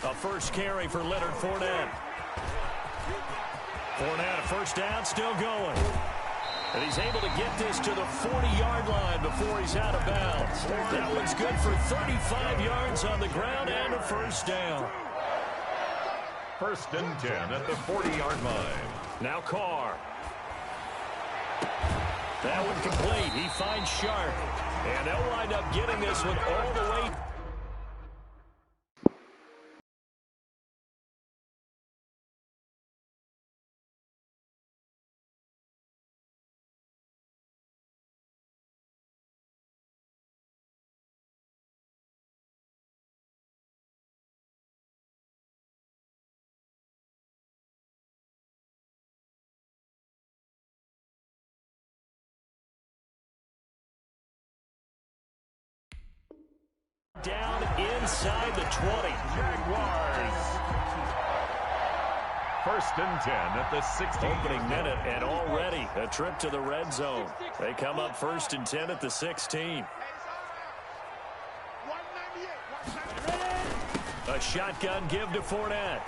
A first carry for Leonard Fournette. Fournette, a first down, still going. And he's able to get this to the 40-yard line before he's out of bounds. That one's good for 35 yards on the ground and a first down. 1st and 10 at the 40-yard line. Now Carr. That one complete. He finds Sharp. And they'll wind up getting this one all the way. Down inside the 20. Jaguars. 1st and 10 at the 16. Opening minute and already a trip to the red zone. They come up 1st and 10 at the 16. A shotgun give to Fournette.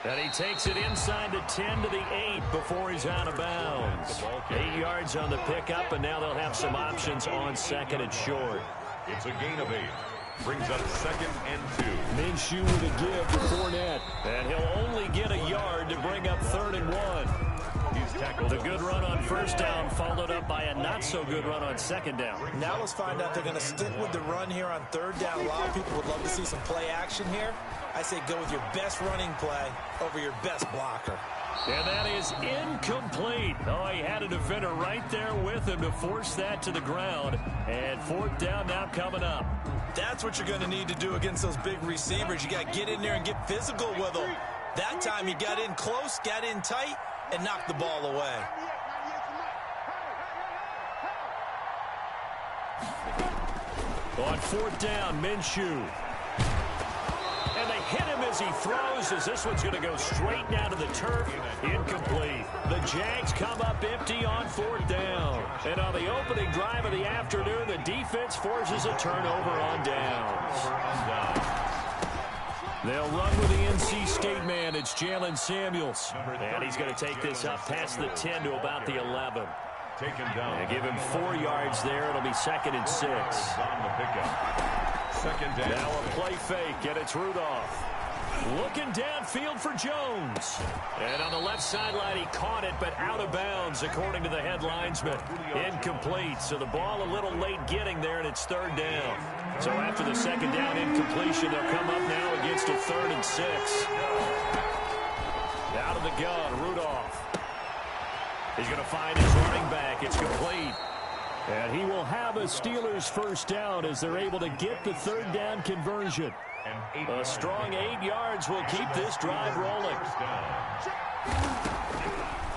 And he takes it inside the 10 to the 8 before he's out of bounds. 8 yards on the pickup, and now they'll have some options on 2nd and short. It's a gain of 8. Brings up 2nd and 2. Minshew with a give to Fournette. And he'll only get a yard to bring up 3rd and 1. He's tackled. The good run on 1st down followed up by a not-so-good run on 2nd down. Now let's find out they're going to stick with the run here on 3rd down. A lot of people would love to see some play action here. I say go with your best running play over your best blocker. And that is incomplete. Oh, he had a defender right there with him to force that to the ground. And 4th down now coming up. That's what you're going to need to do against those big receivers. You got to get in there and get physical with them. That time he got in close, got in tight, and knocked the ball away. On 4th down, Minshew. And they hit him as he throws, as this one's going to go straight down to the turf. Incomplete. The Jags come up empty on 4th down. And on the opening drive of the afternoon, the defense forces a turnover on downs. They'll run with the NC State man. It's Jalen Samuels. And he's going to take this up past the 10 to about the 11. Taken down. They give him 4 yards there. It'll be 2nd and 6. On the pickup. 2nd down. Now a play fake, and it's Rudolph. Looking downfield for Jones. And on the left sideline, he caught it, but out of bounds, according to the head linesman. Incomplete, so the ball a little late getting there, and it's 3rd down. So after the 2nd down incompletion, they'll come up now against a 3rd and 6. Out of the gun, Rudolph. He's going to find his running back. It's complete. And he will have a Steelers 1st down as they're able to get the 3rd down conversion. A strong 8 yards will keep this drive rolling.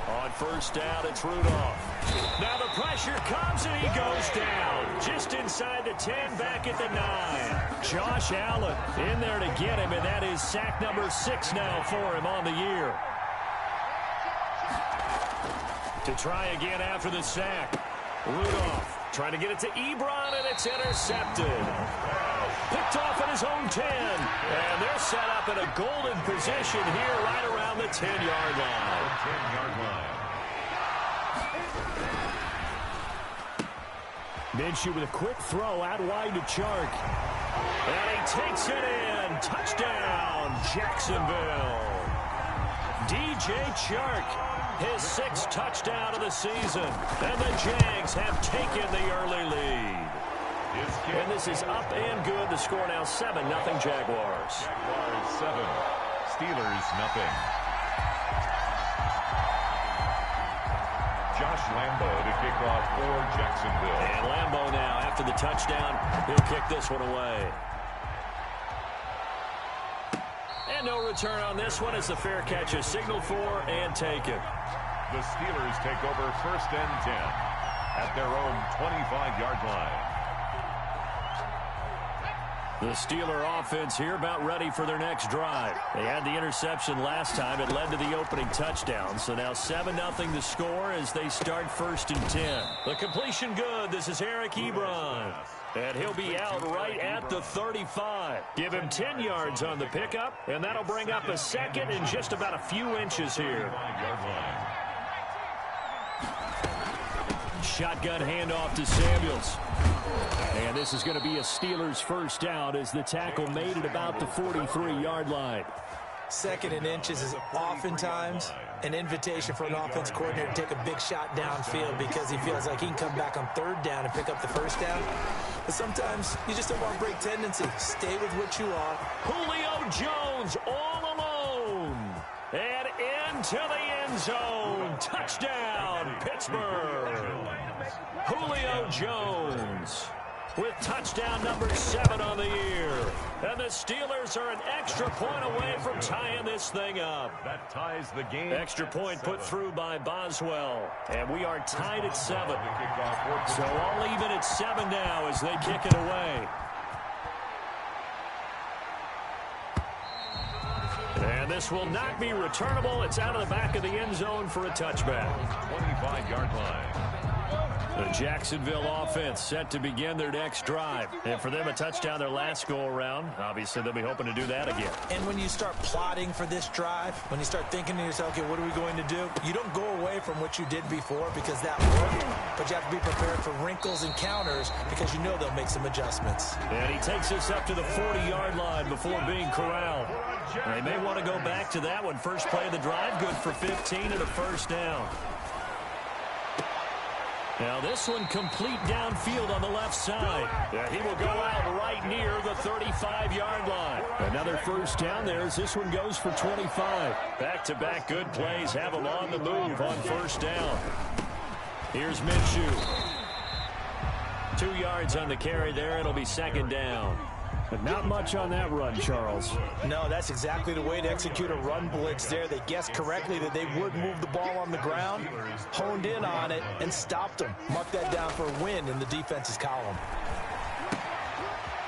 On 1st down, it's Rudolph. Now the pressure comes and he goes down. Just inside the 10, back at the 9. Josh Allen in there to get him, and that is sack number 6 now for him on the year. To try again after the sack. Rudolph trying to get it to Ebron, and it's intercepted. Picked off at his own 10. And they're set up in a golden position here right around the 10-yard line. 10-yard line. Minshew with a quick throw out wide to Chark. And he takes it in. Touchdown, Jacksonville. DJ Chark, his 6th touchdown of the season. And the Jags have taken the early lead. And this is up and good. The score now 7-0 Jaguars. Jaguars 7. Steelers 0. Josh Lambo to kick off for Jacksonville. And Lambo now, after the touchdown, he'll kick this one away. And no return on this one as the fair catch is signaled for and taken. The Steelers take over 1st and 10 at their own 25-yard line. The Steeler offense here about ready for their next drive. They had the interception last time. It led to the opening touchdown. So now 7-0 the score as they start 1st and 10. The completion good. This is Eric Ebron. And he'll be out right at the 35. Give him 10 yards on the pickup, and that'll bring up a second in just about a few inches here. Shotgun handoff to Samuels. And this is going to be a Steelers first down as the tackle made it about the 43-yard line. Second and inches is oftentimes an invitation for an offense coordinator to take a big shot downfield because he feels like he can come back on third down and pick up the first down. But sometimes you just don't want to break tendency. Stay with what you are. Julio Jones all alone. And into the end zone. Touchdown, Pittsburgh. Julio Jones with touchdown number 7 on the year. And the Steelers are an extra point away from tying this thing up. That ties the game. Extra point put through by Boswell. And we are tied at 7. So all even at 7 now as they kick it away. And this will not be returnable. It's out of the back of the end zone for a touchback. 25-yard line. The Jacksonville offense set to begin their next drive. And for them, a touchdown their last go-around. Obviously, they'll be hoping to do that again. And when you start plotting for this drive, when you start thinking to yourself, okay, what are we going to do? You don't go away from what you did before because that worked. But you have to be prepared for wrinkles and counters because you know they'll make some adjustments. And he takes us up to the 40-yard line before being corralled. They may want to go back to that one. First play of the drive, good for 15 and a first down. Now this one complete downfield on the left side. Yeah, he will go out right near the 35-yard line. Another first down there as this one goes for 25. Back-to-back good plays have him on the move on first down. Here's Minshew. 2 yards on the carry there. It'll be second down. But not much on that run, Charles. No, that's exactly the way to execute a run blitz there. They guessed correctly that they would move the ball on the ground, honed in on it, and stopped them. Mark that down for a win in the defense's column.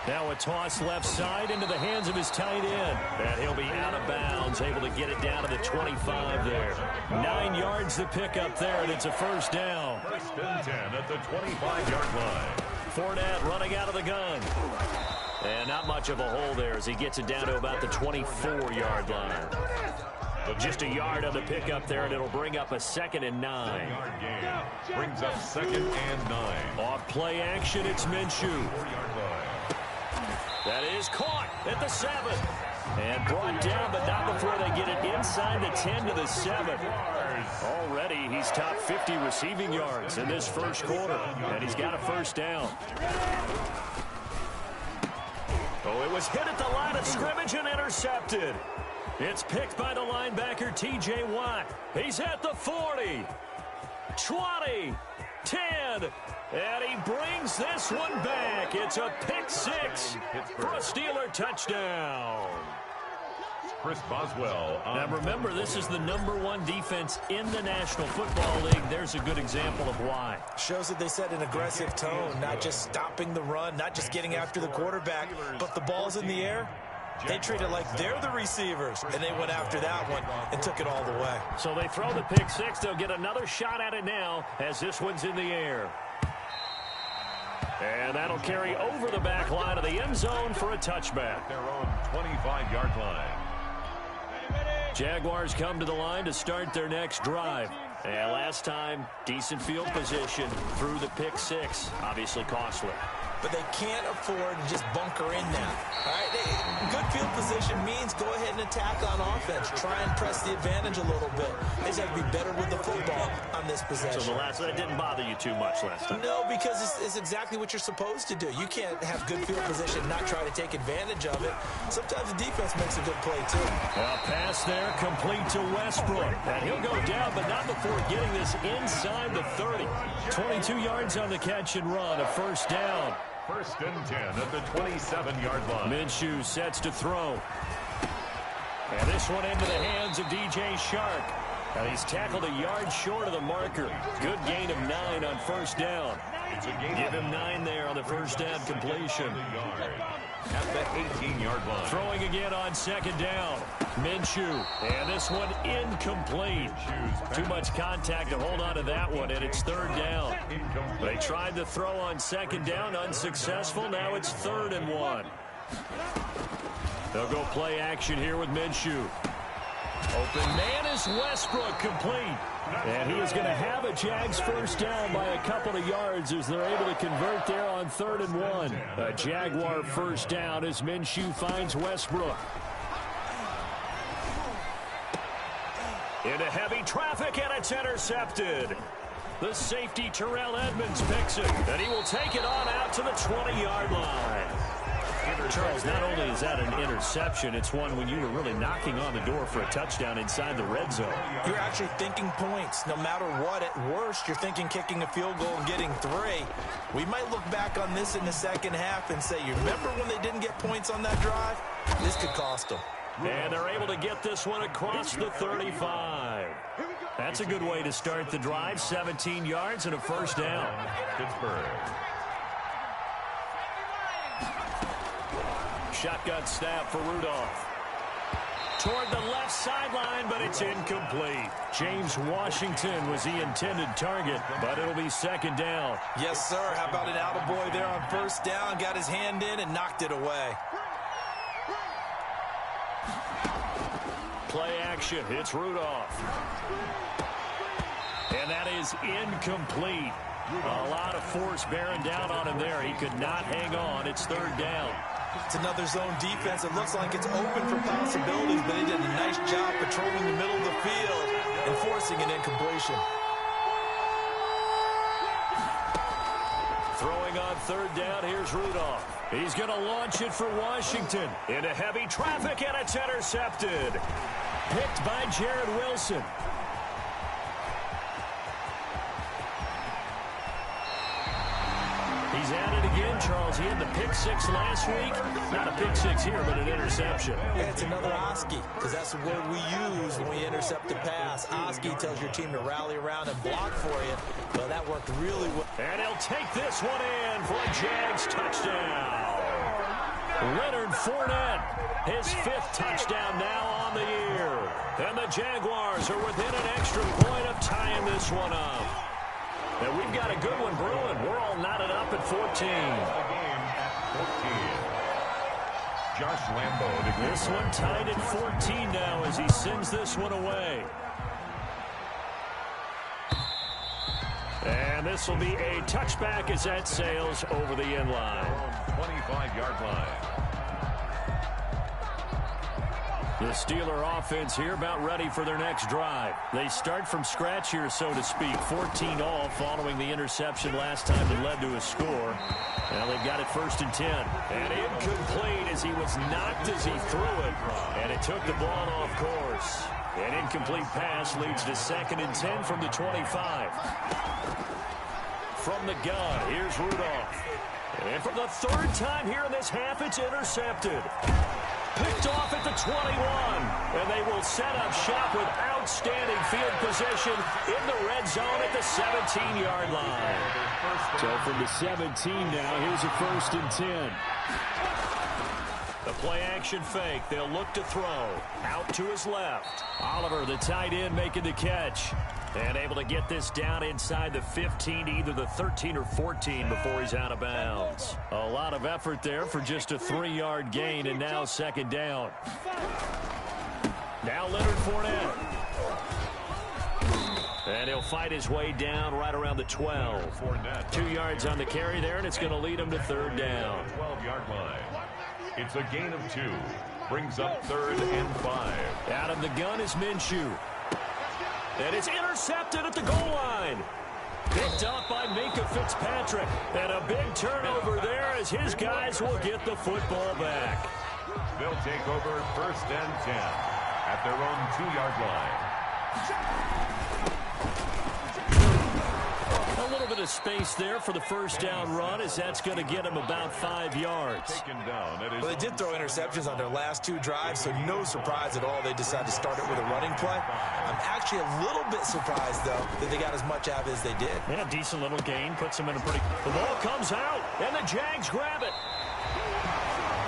Now a toss left side into the hands of his tight end. And he'll be out of bounds, able to get it down to the 25 there. 9 yards to pick up there, and it's a first down. First and 10 at the 25-yard line. Fournette running out of the gun. And not much of a hole there as he gets it down to about the 24-yard line. Just a yard on the pickup there, and it'll bring up a 2nd and 9. Brings up 2nd and 9. Off play action, it's Minshew. That is caught at the 7. And brought down, but not before they get it inside the 10 to the 7. Already, he's top 50 receiving yards in this first quarter, and he's got a first down. Oh, it was hit at the line of scrimmage and intercepted. It's picked by the linebacker, T.J. Watt. He's at the 40, 20, 10, and he brings this one back. It's a pick 6 for a Steeler touchdown. Chris Boswell. Now remember, this is the #1 defense in the National Football League. There's a good example of why. Shows that they set an aggressive tone, not just stopping the run, not just getting after the quarterback, but the ball's in the air. They treat it like they're the receivers, and they went after that one and took it all the way. So they throw the pick 6. They'll get another shot at it now as this one's in the air. And that'll carry over the back line of the end zone for a touchback. Their own 25-yard line. Jaguars come to the line to start their next drive. And last time, decent field position through the pick 6. Obviously costly. But they can't afford to just bunker in now. All right, good field position means go ahead and attack on offense. Try and press the advantage a little bit. They just have to be better with the football on this possession. So that didn't bother you too much last time? No, because it's exactly what you're supposed to do. You can't have good field position and not try to take advantage of it. Sometimes the defense makes a good play, too. A pass there complete to Westbrook. And he'll go down, but not before getting this inside the 30. 22 yards on the catch and run, a first down. First and 10 at the 27-yard line. Minshew sets to throw. And this one into the hands of DJ Shark. And he's tackled a yard short of the marker. Good gain of 9 on first down. Give him 9 there on the first down completion. at the 18-yard line. Throwing again on second down. Minshew. And this one incomplete. Too much contact to hold on to that one, and it's third down. They tried to throw on second down, unsuccessful. Now it's 3rd and 1. They'll go play action here with Minshew. Open man is Westbrook, complete. And he is going to have a Jags first down by a couple of yards as they're able to convert there on 3rd and 1. A Jaguar first down as Minshew finds Westbrook. Into heavy traffic, and it's intercepted. The safety, Terrell Edmonds, picks it, and he will take it on out to the 20-yard line. Charles, not only is that an interception, it's one when you were really knocking on the door for a touchdown inside the red zone. You're actually thinking points. No matter what, at worst, you're thinking kicking a field goal and getting 3. We might look back on this in the second half and say, you remember when they didn't get points on that drive? This could cost them. And they're able to get this one across the 35. That's a good way to start the drive. 17 yards and a first down. Pittsburgh. Shotgun snap for Rudolph. Toward the left sideline, but it's incomplete. James Washington was the intended target, but it'll be second down. Yes, sir. How about an attaboy there on first down? Got his hand in and knocked it away. Play action. It's Rudolph. And that is incomplete. A lot of force bearing down on him there. He could not hang on. It's third down. It's another zone defense. It looks like it's open for possibilities, but he did a nice job patrolling the middle of the field and forcing an incompletion. Throwing on third down, here's Rudolph. He's going to launch it for Washington. Into heavy traffic, and it's intercepted. Picked by Jared Wilson. He's at it again, Charles. He had the pick 6 last week. Not a pick 6 here, but an interception. Yeah, it's another Oski, because that's the word we use when we intercept a pass. Oski tells your team to rally around and block for you. Well, that worked really well. And he'll take this one in for a Jags touchdown. Leonard Fournette, his 5th touchdown now on the year. And the Jaguars are within an extra point of tying this one up. And we've got a good one brewing. We're all knotted up at 14. The game at 14. Josh Lambo. This one tied at 14 now as he sends this one away. And this will be a touchback as that sails over the end line. 25-yard line. The Steeler offense here about ready for their next drive. They start from scratch here, so to speak. 14-all following the interception last time that led to a score. Now they've got it 1st and 10. And incomplete as he was knocked as he threw it. And it took the ball off course. An incomplete pass leads to 2nd and 10 from the 25. From the gun, here's Rudolph. And for the 3rd time here in this half, it's intercepted. Picked off at the 21, and they will set up shop with outstanding field position in the red zone at the 17-yard line. So from the 17 now, here's a 1st and 10. The play-action fake. They'll look to throw. Out to his left. Oliver, the tight end, making the catch. And able to get this down inside the 15, either the 13 or 14 before he's out of bounds. A lot of effort there for just a 3-yard gain, and now 2nd down. Now Leonard Fournette. And he'll fight his way down right around the 12. 2 yards on the carry there, and it's going to lead him to 3rd down. 12-yard line. It's a gain of 2. Brings up 3rd and 5. Out of the gun is Minshew. And it's intercepted at the goal line. Picked up by Minkah Fitzpatrick. And a big turnover there as his guys will get the football back. They'll take over 1st and 10 at their own 2-yard line. A little bit of space there for the 1st down run as that's going to get him about 5 yards. Well, they did throw interceptions on their last 2 drives, so no surprise at all they decided to start it with a running play. I'm actually a little bit surprised, though, that they got as much out as they did. Yeah, decent little gain. Puts them in a pretty... The ball comes out, and the Jags grab it.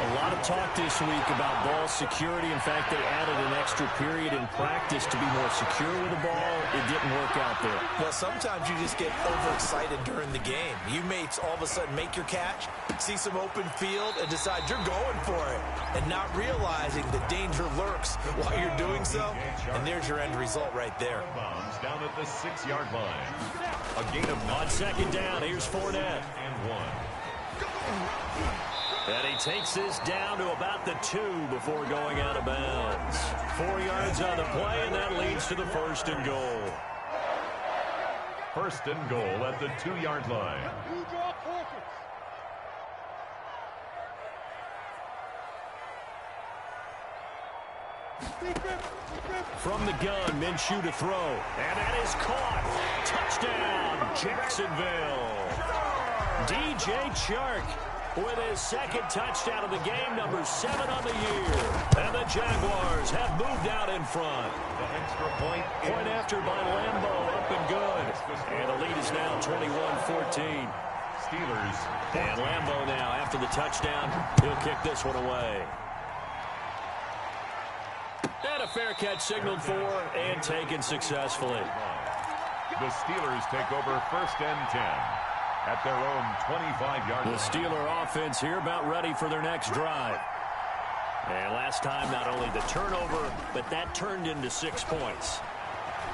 A lot of talk this week about ball security. In fact, they added an extra period in practice to be more secure with the ball. It didn't work out there. Well, sometimes you just get overexcited during the game. You may all of a sudden make your catch, see some open field, and decide you're going for it, and not realizing the danger lurks while you're doing so. And there's your end result right there. Bombs down at the 6-yard line. A gain of 9. On second down, here's Fournette. And 1. And he takes this down to about the 2 before going out of bounds. 4 yards on the play, and that leads to the 1st and goal. 1st and goal at the 2-yard line. From the gun, Minshew to throw. And that is caught. Touchdown, Jacksonville. DJ Chark with his 2nd touchdown of the game, number 7 on the year. And the Jaguars have moved out in front. The extra point After by Lambo, up and good. And the lead is now 21-14. Steelers. And Lambo now, after the touchdown, he'll kick this one away. And a fair catch signaled for and taken successfully. The Steelers take over 1st and 10 at their own 25-yard line. The Steeler offense here about ready for their next drive. And last time, not only the turnover, but that turned into 6 points.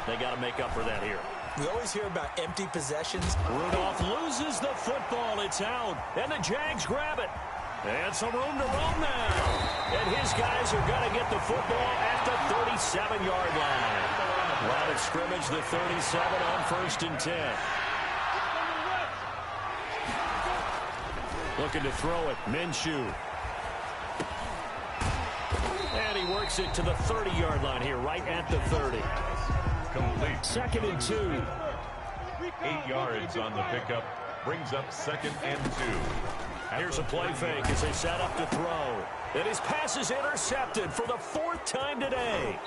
They got to make up for that here. We always hear about empty possessions. Rudolph loses the football. It's out. And the Jags grab it. And some room to roam now. And his guys are going to get the football at the 37-yard line. Line of scrimmage, the 37 on 1st and 10. Looking to throw it. Minshew. And he works it to the 30-yard line here, right at the 30. Complete. 2nd and 2. 8 yards on the pickup. Brings up 2nd and 2. Here's a play fake as they set up to throw. And his pass is intercepted for the 4th time today.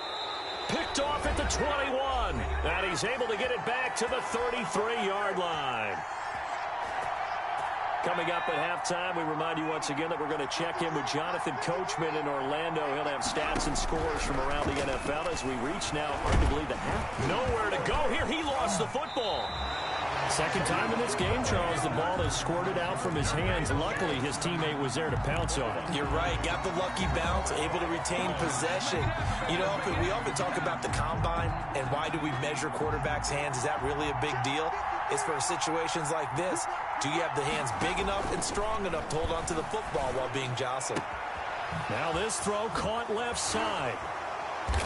Picked off at the 21. And he's able to get it back to the 33-yard line. Coming up at halftime, we remind you once again that we're going to check in with Jonathan Coachman in Orlando. He'll have stats and scores from around the NFL as we reach now, arguably, the half. Nowhere to go here. He lost the football. 2nd time in this game, Charles, the ball is squirted out from his hands. Luckily, his teammate was there to pounce on it. You're right. Got the lucky bounce, able to retain possession. You know, we often talk about the combine and why do we measure quarterbacks' hands. Is that really a big deal? It's for situations like this. Do you have the hands big enough and strong enough to hold on to the football while being jostled? Now this throw caught left side.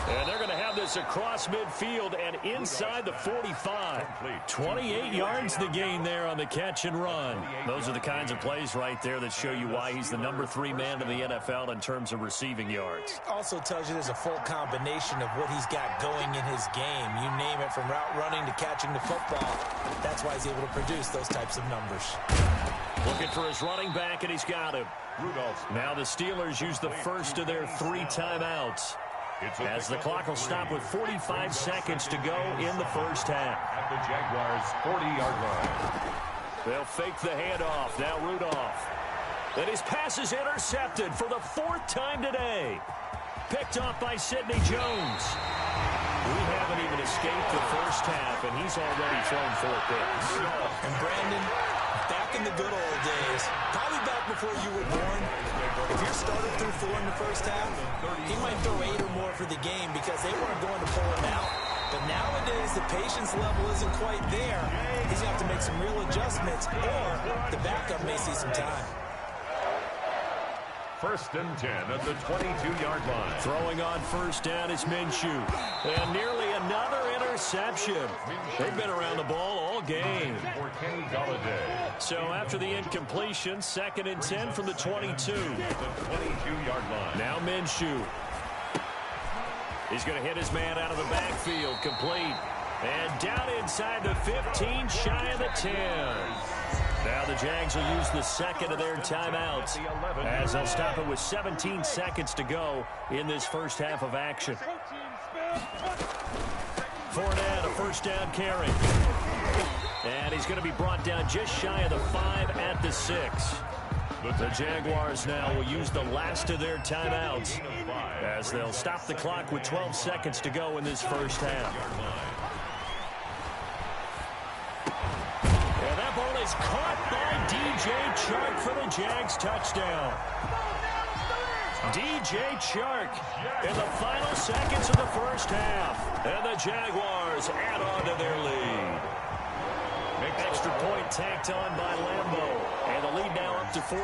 And they're going to have this across midfield and inside the 45. 28 yards the gain there on the catch and run. Those are the kinds of plays right there that show you why he's the number 3 man in the NFL in terms of receiving yards. Also tells you there's a full combination of what he's got going in his game. You name it, from route running to catching the football. That's why he's able to produce those types of numbers. Looking for his running back, and he's got him. Now the Steelers use the first of their 3 timeouts, as the clock will stop with 45 seconds to go in the 1st half. At the Jaguars' 40-yard line. They'll fake the handoff. Now Rudolph. And his pass is intercepted for the 4th time today. Picked off by Sidney Jones. We haven't even escaped the 1st half, and he's already thrown 4 picks. And Brandon, back in the good old days, probably back before you were born, if your starter threw 4 in the 1st half, he might throw 8 or more for the game because they weren't going to pull him out. But nowadays, the patience level isn't quite there. He's going to have to make some real adjustments, or the backup may see some time. 1st and 10 at the 22-yard line. Throwing on 1st down is Minshew. And nearly another interception. They've been around the ball all game. For Kenny Golladay. So after the incompletion, 2nd and 10 from the 22. The 22-yard line. Now Minshew. He's going to hit his man out of the backfield. Complete. And down inside the 15, shy of the 10. Now the Jags will use the 2nd of their timeouts, as they'll stop it with 17 seconds to go in this 1st half of action. Fournette, a 1st down carry. And he's going to be brought down just shy of the 5 at the 6. The Jaguars now will use the last of their timeouts as they'll stop the clock with 12 seconds to go in this first half. And that ball is caught by DJ Chark for the Jags touchdown. DJ Chark in the final seconds of the first half. And the Jaguars add on to their lead. Extra point tacked on by Lambeau. And the lead now up to 14.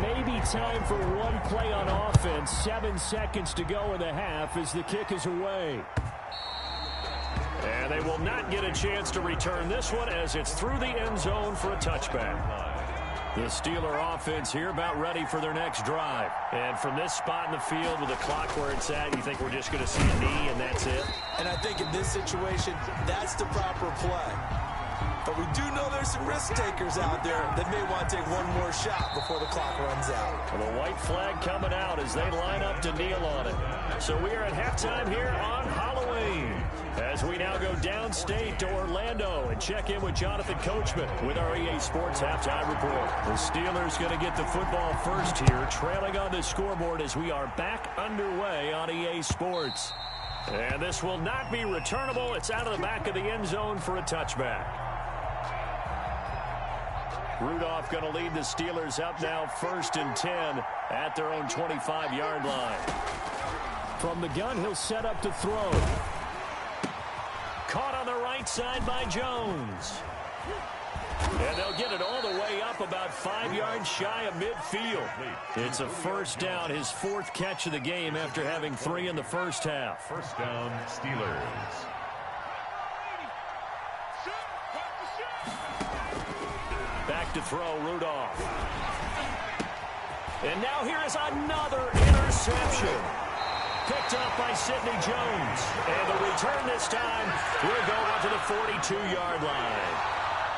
Maybe time for one play on offense. 7 seconds to go in the half as the kick is away. And they will not get a chance to return this one as it's through the end zone for a touchback. The Steeler offense here about ready for their next drive. And from this spot in the field with the clock where it's at, you think we're just going to see a knee and that's it? And I think in this situation, that's the proper play. But we do know there's some risk takers out there that may want to take one more shot before the clock runs out. Well, the white flag coming out as they line up to kneel on it. So we are at halftime here on Halloween as we now go downstate to Orlando and check in with Jonathan Coachman with our EA Sports Halftime Report. The Steelers going to get the football first here, trailing on the scoreboard as we are back underway on EA Sports. And this will not be returnable. It's out of the back of the end zone for a touchback. Rudolph going to lead the Steelers up now 1st and 10 at their own 25-yard line. From the gun, he'll set up to throw. Caught on the right side by Jones. And they'll get it all the way up about 5 yards shy of midfield. It's a first down, his 4th catch of the game after having 3 in the first half. First down, Steelers. Back to throw, Rudolph. And now here is another interception. Picked up by Sidney Jones. And the return this time will go out to the 42-yard line.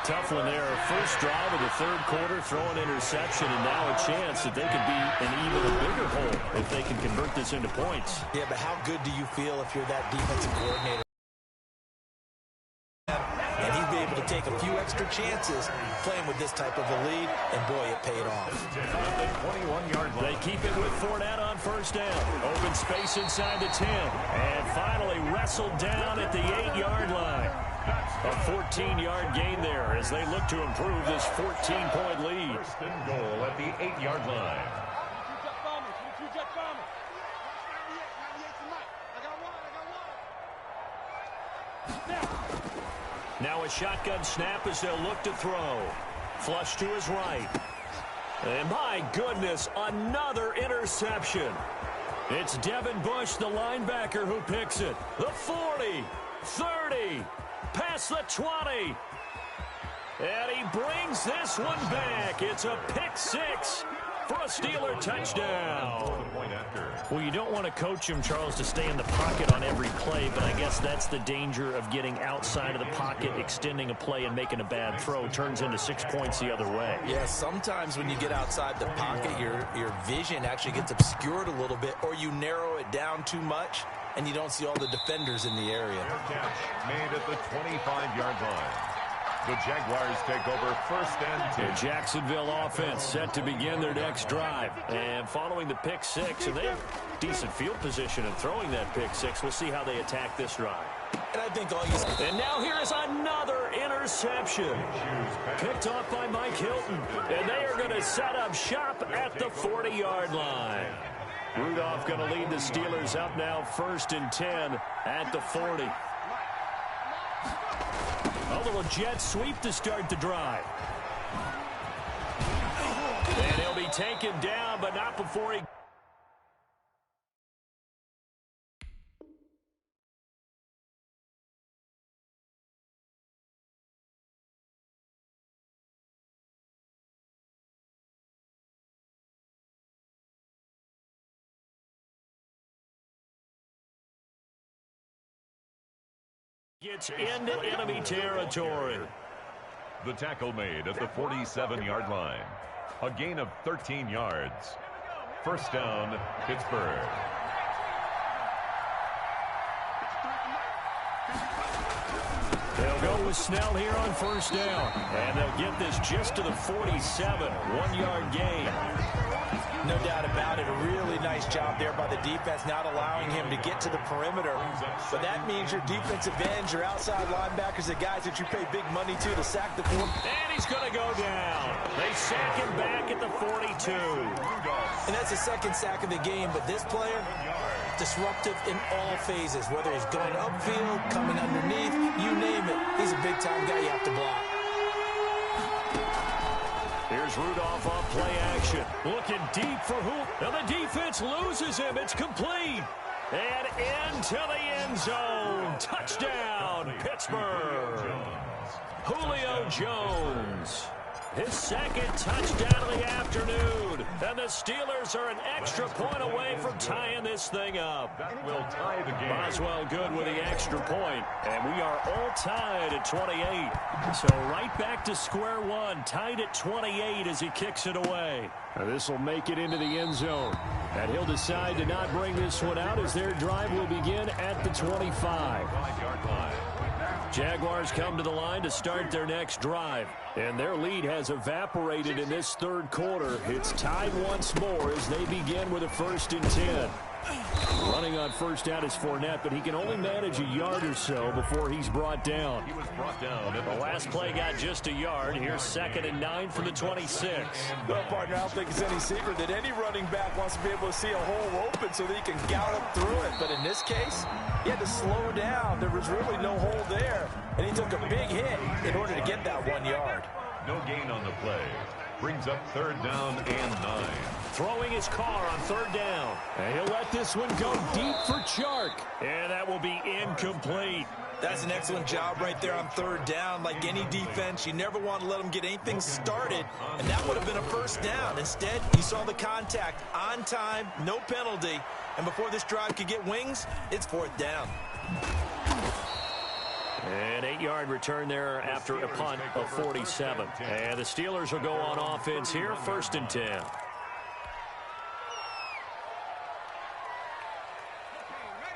Tough one there. First drive of the 3rd quarter, throw an interception, and now a chance that they could be in even a bigger hole if they can convert this into points. Yeah, but how good do you feel if you're that defensive coordinator? And he'd be able to take a few extra chances playing with this type of a lead, and boy, it paid off. They keep it with Fournette on first down. Open space inside the 10. And finally wrestled down at the 8-yard line. A 14-yard gain there as they look to improve this 14-point lead. First and goal at the 8-yard line. Now a shotgun snap as they'll look to throw. Flush to his right. And my goodness, another interception. It's Devin Bush, the linebacker, who picks it. The 40, 30, past the 20. And he brings this one back. It's a pick 6 for a Steeler touchdown. Well, you don't want to coach him, Charles, to stay in the pocket on every play, but I guess that's the danger of getting outside of the pocket, extending a play, and making a bad throw. Turns into 6 points the other way. Yeah, sometimes when you get outside the pocket, your vision actually gets obscured a little bit, or you narrow it down too much, and you don't see all the defenders in the area. Catch made at the 25-yard line. The Jaguars take over 1st and 10. The Jacksonville offense set to begin their next drive. And following the pick 6, and they have decent field position in throwing that pick 6. We'll see how they attack this drive. And I think all you... And now here is another interception. Picked off by Mike Hilton. And they are going to set up shop at the 40-yard line. Rudolph going to lead the Steelers up now 1st and 10 at the 40. A little jet sweep to start the drive. And he'll be taken down, but not before he... gets into enemy territory. The tackle made at the 47-yard line. A gain of 13 yards. First down, Pittsburgh. They'll go with Snell here on first down. And they'll get this just to the 47. 1-yard gain. No doubt about it. A really nice job there by the defense, not allowing him to get to the perimeter. But that means your defensive ends, your outside linebackers, the guys that you pay big money to sack the quarterback. And he's going to go down. They sack him back at the 42. And that's the second sack of the game. But this player, disruptive in all phases, whether he's going upfield, coming underneath, you name it. He's a big-time guy you have to block. Here's Rudolph off play action. Looking deep for who? Now the defense loses him. It's complete. And into the end zone. Touchdown, Pittsburgh. Julio Jones. His second touchdown of the afternoon. And the Steelers are an extra point away from tying this thing up. That will tie the game. Boswell good with the extra point. And we are all tied at 28. So right back to square one. Tied at 28 as he kicks it away. This will make it into the end zone. And he'll decide to not bring this one out as their drive will begin at the 25. 5-yard line. Jaguars come to the line to start their next drive. And their lead has evaporated in this third quarter. It's tied once more as they begin with a 1st and 10. Running on first down is Fournette, but he can only manage a yard or so before he's brought down. He was brought down. The last play got just a yard. Here's 2nd and 9 from the 26. Well, partner, I don't think it's any secret that any running back wants to be able to see a hole open so that he can gallop through it. But in this case, he had to slow down. There was really no hole there. And he took a big hit in order to get that 1 yard. No gain on the play. Brings up 3rd down and 9. Throwing his car on 3rd down. And he'll let this one go deep for Chark. And that will be incomplete. That's an excellent job right there on 3rd down. Like any defense, you never want to let them get anything started. And that would have been a 1st down. Instead, you saw the contact on time, no penalty. And before this drive could get wings, it's 4th down. An 8-yard return there after a punt of 47. And the Steelers will go on offense here, 1st and 10.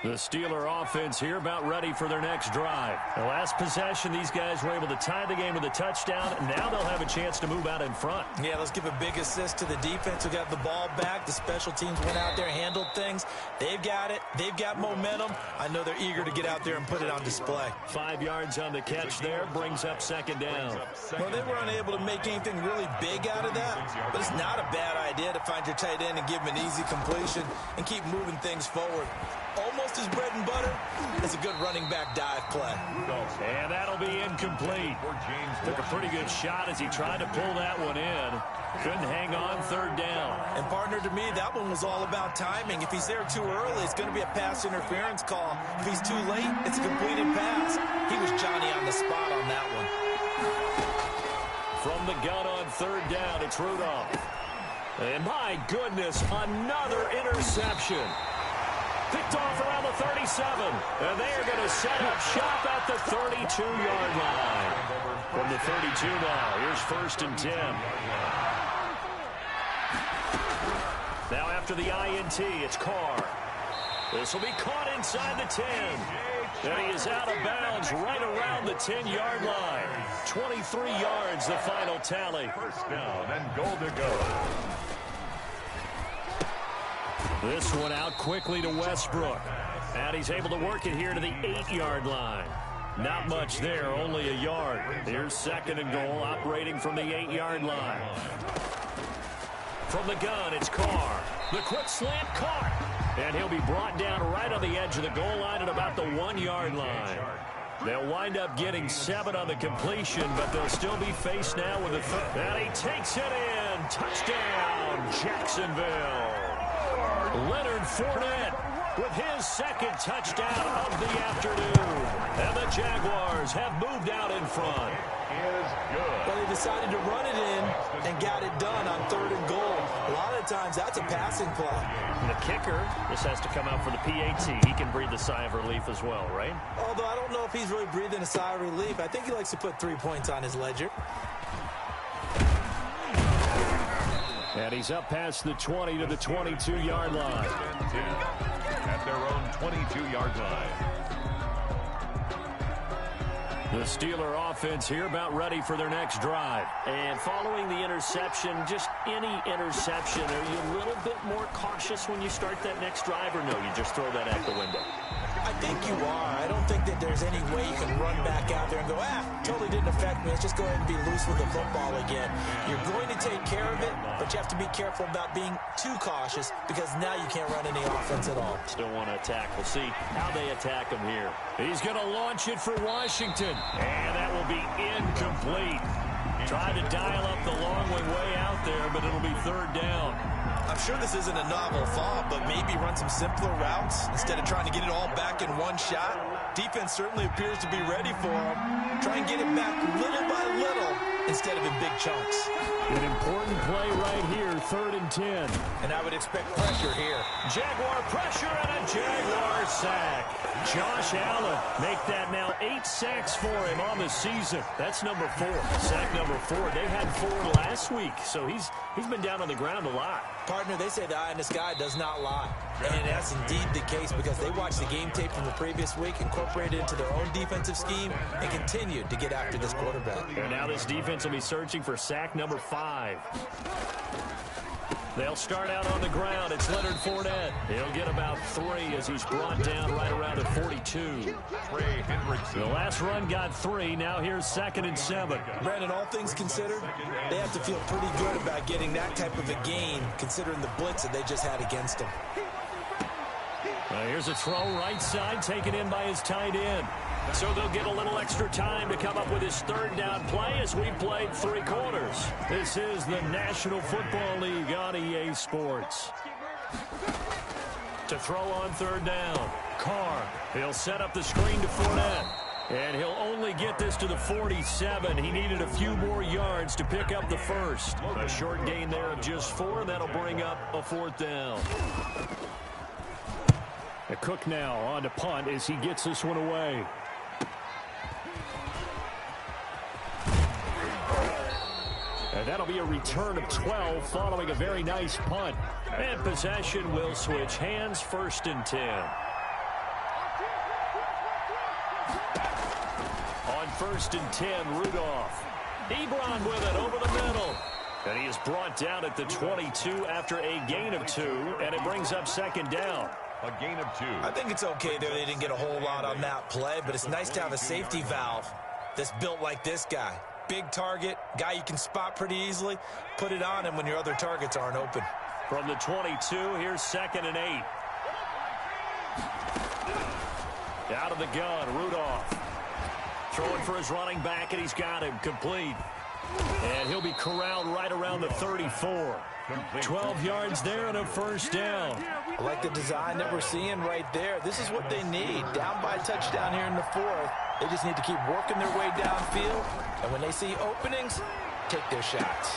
The Steeler offense here about ready for their next drive. The last possession, these guys were able to tie the game with a touchdown. And now they'll have a chance to move out in front. Yeah, let's give a big assist to the defense who got the ball back. The special teams went out there, handled things. They've got it. They've got momentum. I know they're eager to get out there and put it on display. 5 yards on the catch there. Brings up 2nd down. Well, they were unable to make anything really big out of that. But it's not a bad idea to find your tight end and give him an easy completion and keep moving things forward. Almost his bread and butter is a good running back dive play. And that'll be incomplete. Took a pretty good shot as he tried to pull that one in. Couldn't hang on 3rd down. And partner, to me, that one was all about timing. If he's there too early, it's going to be a pass interference call. If he's too late, it's a completed pass. He was Johnny on the spot on that one. From the gun on 3rd down, it's Rudolph. And my goodness, another interception. Picked off around the 37. And they are going to set up shop at the 32-yard line. From the 32 now, here's 1st and 10. Now after the INT, it's Carr. This will be caught inside the 10. And he is out of bounds right around the 10-yard line. 23 yards, the final tally. 1st down and goal to go. This one out quickly to Westbrook. And he's able to work it here to the 8-yard line. Not much there, only a yard. Here's 2nd and goal, operating from the 8-yard line. From the gun, it's Carr. The quick slant caught. And he'll be brought down right on the edge of the goal line at about the 1-yard line. They'll wind up getting 7 on the completion, but they'll still be faced now with a third. And he takes it in. Touchdown, Jacksonville. Leonard Fournette with his 2nd touchdown of the afternoon. And the Jaguars have moved out in front. Well, they decided to run it in and got it done on 3rd and goal. A lot of times, that's a passing play. And the kicker, this has to come out for the PAT. He can breathe a sigh of relief as well, right? Although I don't know if he's really breathing a sigh of relief. I think he likes to put 3 points on his ledger. And he's up past the 20 to the 22-yard line. At their own 22-yard line. The Steeler offense here about ready for their next drive. And following the interception, just any interception, are you a little bit more cautious when you start that next drive, or no, you just throw that out the window? I think you are. I don't think that there's any way you can run back out there and go, totally didn't affect me. Let's just go ahead and be loose with the football again. You're going to take care of it, but you have to be careful about being too cautious because now you can't run any offense at all. Still want to attack. We'll see how they attack him here. He's going to launch it for Washington, and that will be incomplete. Tried to dial up the long way out there, but it'll be third down. I'm sure this isn't a novel thought, but maybe run some simpler routes instead of trying to get it all back in one shot. Defense certainly appears to be ready for him. Try and get it back little by little instead of in big chunks. An important play right here, 3rd and 10. And I would expect pressure here. Jaguar pressure and a Jaguar sack. Josh Allen make that now 8 sacks for him on the season. That's number 4. Sack number 4. They had 4 last week, so he's been down on the ground a lot. Partner, they say the eye in the sky does not lie. And that's indeed the case because they watched the game tape from the previous week, incorporated it into their own defensive scheme, and continued to get after this quarterback. And now this defense will be searching for sack number 5. They'll start out on the ground. It's Leonard Fournette. He'll get about 3 as he's brought down right around the 42. The last run got 3. Now here's 2nd and 7. Brandon, all things considered, they have to feel pretty good about getting that type of a gain considering the blitz that they just had against them. Here's a throw right side taken in by his tight end. So they'll get a little extra time to come up with his 3rd down play as we've played 3 quarters. This is the National Football League on EA Sports. To throw on 3rd down, Carr. He'll set up the screen to Fournette. And he'll only get this to the 47. He needed a few more yards to pick up the first. A short gain there of just 4. That'll bring up a 4th down. Cook now on to punt as he gets this one away. And that'll be a return of 12 following a very nice punt. And possession will switch hands, 1st and 10. On 1st and 10, Rudolph. Ebron with it over the middle. And he is brought down at the 22 after a gain of 2, and it brings up 2nd down. A gain of 2. I think it's okay there. They didn't get a whole lot on that play, but it's nice to have a safety valve that's built like this guy. Big target, guy you can spot pretty easily. Put it on him when your other targets aren't open. From the 22, here's 2nd and 8. Out of the gun, Rudolph. Throwing for his running back, and he's got him complete. And he'll be corralled right around the 34. 12 yards there and a 1st down. I like the design that we're seeing right there. This is what they need. Down by a touchdown here in the 4th. They just need to keep working their way downfield. And when they see openings, take their shots.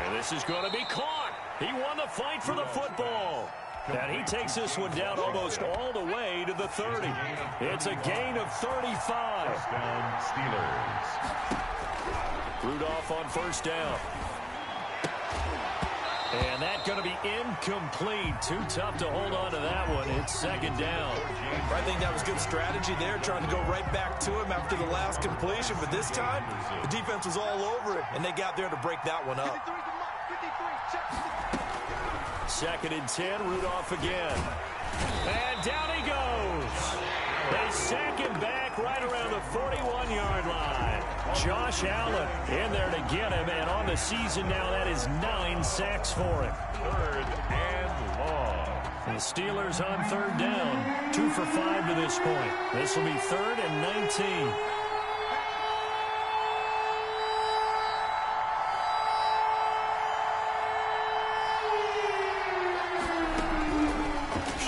And this is going to be caught. He won the fight for the football. And he takes this one down almost all the way to the 30. It's a gain of 35. Touchdown, Steelers. Rudolph on 1st down. And that's going to be incomplete. Too tough to hold on to that one. It's 2nd down. I think that was good strategy there, trying to go right back to him after the last completion. But this time, the defense was all over it, and they got there to break that one up. 2nd and 10, Rudolph again. And down he goes. They sack him back right around the 41-yard line. Josh Allen in there to get him, and on the season now, that is 9 sacks for him. 3rd and long. The Steelers on 3rd down, 2 for 5 to this point. This will be 3rd and 19.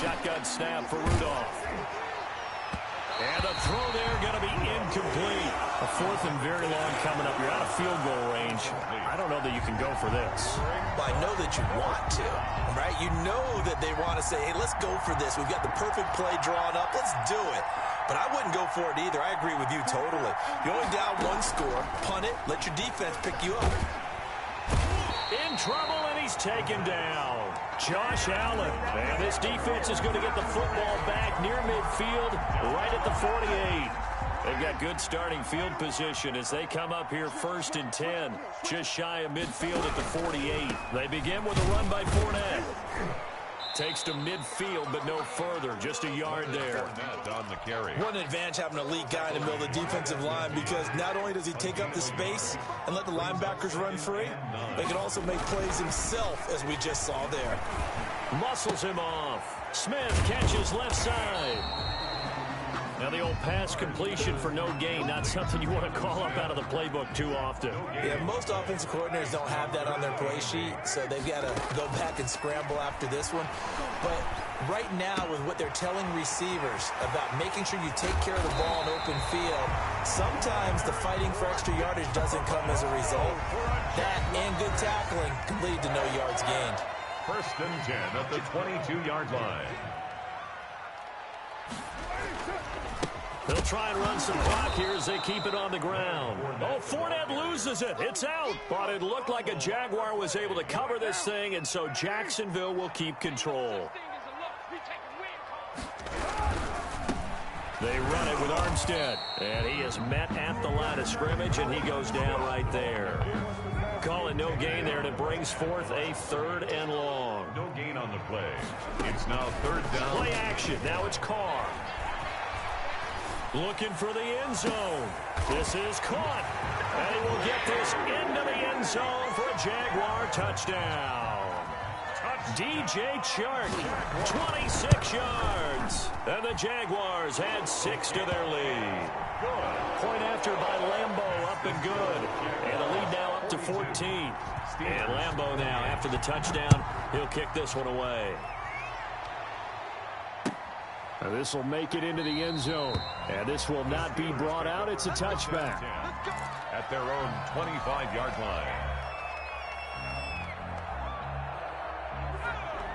Shotgun snap for Rudolph. And the throw there going to be incomplete. A 4th and very long coming up. You're out of field goal range. I don't know that you can go for this. Well, I know that you want to, right? You know that they want to say, hey, let's go for this. We've got the perfect play drawn up. Let's do it. But I wouldn't go for it either. I agree with you totally. You're only down 1 score. Punt it. Let your defense pick you up. In trouble, and he's taken down. Josh Allen. And this defense is going to get the football back near midfield, right at the 48. They've got good starting field position as they come up here 1st and 10, just shy of midfield at the 48. They begin with a run by Fournette. Takes to midfield, but no further. Just a yard there. On the carry. What an advantage having an elite guy in the middle of the defensive line, because not only does he take up the space and let the linebackers run free, they can also make plays himself, as we just saw there. Muscles him off. Smith catches left side. Now the old pass completion for no gain, not something you want to call up out of the playbook too often. Yeah, most offensive coordinators don't have that on their play sheet, so they've got to go back and scramble after this one. But right now, with what they're telling receivers about making sure you take care of the ball in open field, sometimes the fighting for extra yardage doesn't come as a result. That and good tackling can lead to no yards gained. 1st and 10 at the 22-yard line. They'll try and run some clock here as they keep it on the ground. Oh, Fournette loses it. It's out. But it looked like a Jaguar was able to cover this thing, and so Jacksonville will keep control. They run it with Armstead, and he is met at the line of scrimmage, and he goes down right there. Calling no gain there, and it brings forth a 3rd and long. No gain on the play. It's now 3rd down. Play action. Now it's Carr. Looking for the end zone. This is caught. And he will get this into the end zone for a Jaguar touchdown. DJ Chark, 26 yards. And the Jaguars add 6 to their lead. Point after by Lambeau, up and good. And the lead now up to 14. And Lambeau now, after the touchdown, he'll kick this one away. This will make it into the end zone. And this will not be brought out. It's a touchback. At their own 25-yard line.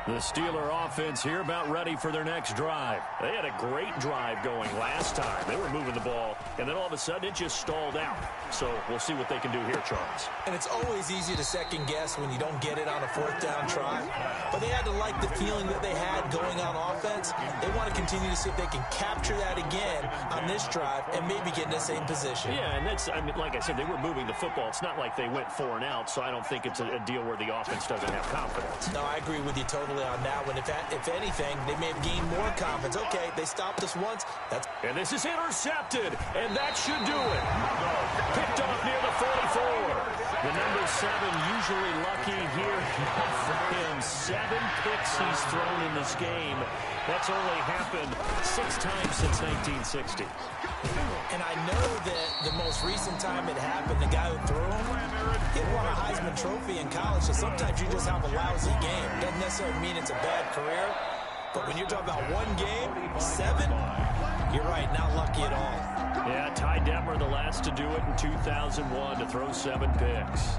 The Steeler offense here about ready for their next drive. They had a great drive going last time. They were moving the ball, and then all of a sudden it just stalled out. So we'll see what they can do here, Charles. And it's always easy to second guess when you don't get it on a 4th down try. But they had to like the feeling that they had going on offense. They want to continue to see if they can capture that again on this drive and maybe get in the same position. Yeah, and that's, I mean, like I said, they were moving the football. It's not like they went 4 and out, so I don't think it's a deal where the offense doesn't have confidence. No, I agree with you totally on that one. If anything, they may have gained more confidence. Okay, they stopped us once. And this is intercepted, and that should do it. Picked off near the 44. The number 7 usually lucky here for him. 7 picks he's thrown in this game. That's only happened 6 times since 1960. And I know that the most recent time it happened, the guy who threw him, he won a Heisman Trophy in college, so sometimes you just have a lousy game. Doesn't necessarily mean it's a bad career, but when you're talking about one game, 7, you're right, not lucky at all. Yeah, Ty Detmer, the last to do it in 2001, to throw 7 picks.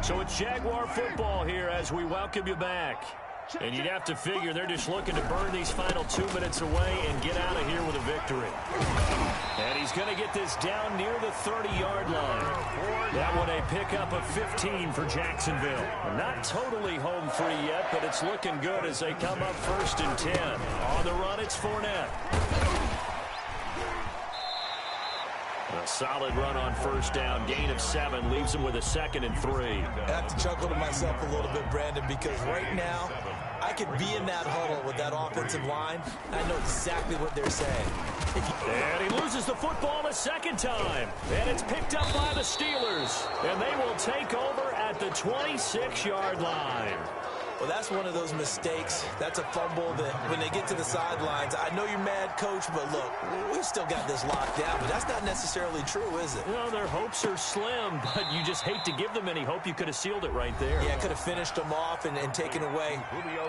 So it's Jaguar football here as we welcome you back. And you'd have to figure they're just looking to burn these final 2 minutes away and get out of here with a victory. And he's going to get this down near the 30-yard line. That one a pickup of 15 for Jacksonville. Not totally home free yet, but it's looking good as they come up 1st and 10. On the run, it's Fournette. A solid run on 1st down. Gain of 7 leaves him with a 2nd and 3. I have to chuckle to myself a little bit, Brandon, because right now I could be in that huddle with that offensive line. I know exactly what they're saying. And he loses the football a 2nd time. And it's picked up by the Steelers. And they will take over at the 26-yard line. Well, that's one of those mistakes. That's a fumble that when they get to the sidelines, I know you're mad, Coach, but look, we've still got this locked down. But that's not necessarily true, is it? Well, their hopes are slim, but you just hate to give them any hope. You could have sealed it right there. Yeah, could have finished them off and taken away